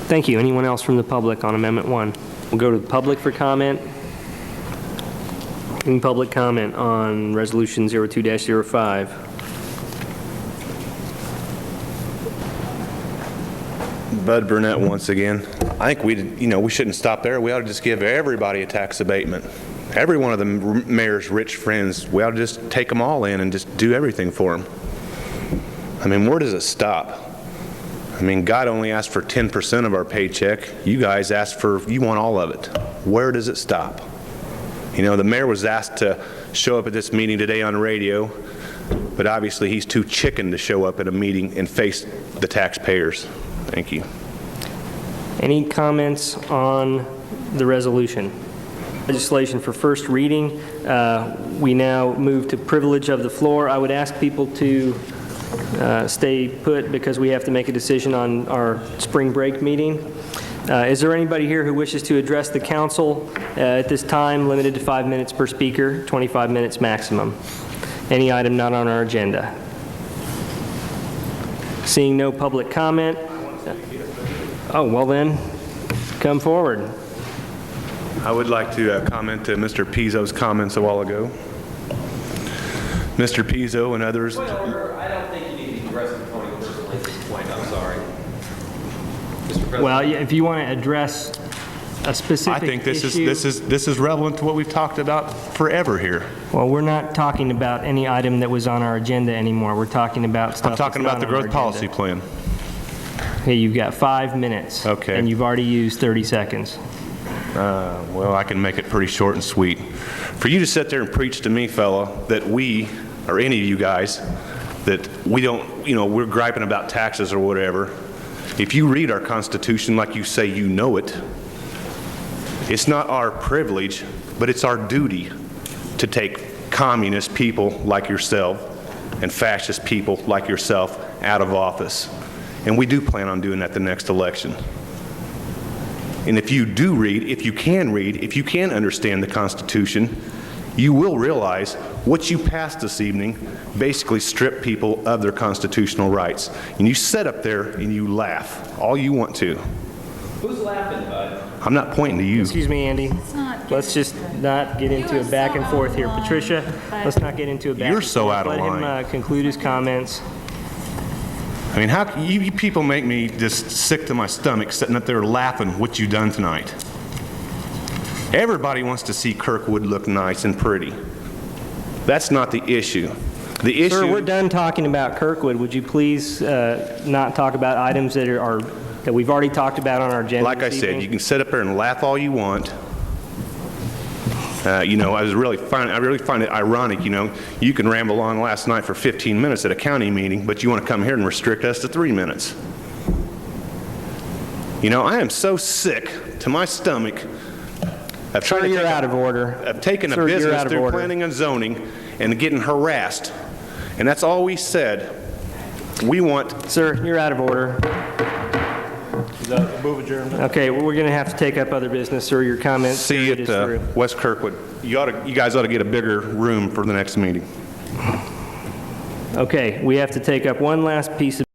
Thank you. Anyone else from the public on Amendment 1? We'll go to the public for comment. Any public comment on Resolution 02-05? Bud Bernitt once again. I think we shouldn't stop there. We ought to just give everybody a tax abatement. Every one of the mayor's rich friends, we ought to just take them all in and just do everything for them. I mean, where does it stop? I mean, God only asked for 10% of our paycheck. You guys you want all of it. Where does it stop? You know, the mayor was asked to show up at this meeting today on radio, but obviously he's too chicken to show up at a meeting and face the taxpayers. Thank you. Any comments on the resolution? Legislation for first reading. We now move to privilege of the floor. I would ask people to stay put because we have to make a decision on our spring break meeting. Is there anybody here who wishes to address the council at this time, limited to 5 minutes per speaker, 25 minutes maximum? Any item not on our agenda? Seeing no public comment. Oh, well then, come forward. I would like to comment to Mr. Pizzo's comments a while ago. Mr. Pizzo and others. Point of order. I don't think you need to address the Tony personally at this point. I'm sorry. Mr. President. Well, if you want to address a specific I think this issue, is relevant to what we've talked about forever here. well, we're not talking about any item that was on our agenda anymore. We're talking about stuff. I'm talking about the growth policy plan. Okay, you've got 5 minutes. Okay. And you've already used 30 seconds. Well, I can make it pretty short and sweet. For you to sit there and preach to me, fella, that we, or any of you guys, that we don't, we're griping about taxes or whatever. If you read our Constitution like you say you know it, it's not our privilege, but it's our duty to take communist people like yourself and fascist people like yourself out of office. And we do plan on doing that the next election. And if you do read, if you can understand the Constitution, you will realize what you passed this evening basically stripped people of their constitutional rights. And you sit up there and you laugh all you want to. Who's laughing, Bud? I'm not pointing to you. Excuse me, Andy. Let's just not get into a back and forth here. Patricia, let's not get into a back and forth. You're so out of line. Let him conclude his comments. I mean, how you people make me just sick to my stomach sitting up there laughing what you done tonight. Everybody wants to see Kirkwood look nice and pretty. That's not the issue. The issue. Sir, we're done talking about Kirkwood. Would you please not talk about items that we've already talked about on our agenda? Like I said, you can sit up there and laugh all you want. I really find it ironic, you can ramble on last night for 15 minutes at a county meeting, but you want to come here and restrict us to 3 minutes. I am so sick to my stomach of trying to you're out of order. Of taking a business through planning and zoning and getting harassed. And that's all we said. We want... Sir, you're out of order. Is that a move adjournment? Okay, well, we're going to have to take up other business, sir. Your comments. See you at West Kirkwood. You guys ought to get a bigger room for the next meeting. Okay, we have to take up one last piece of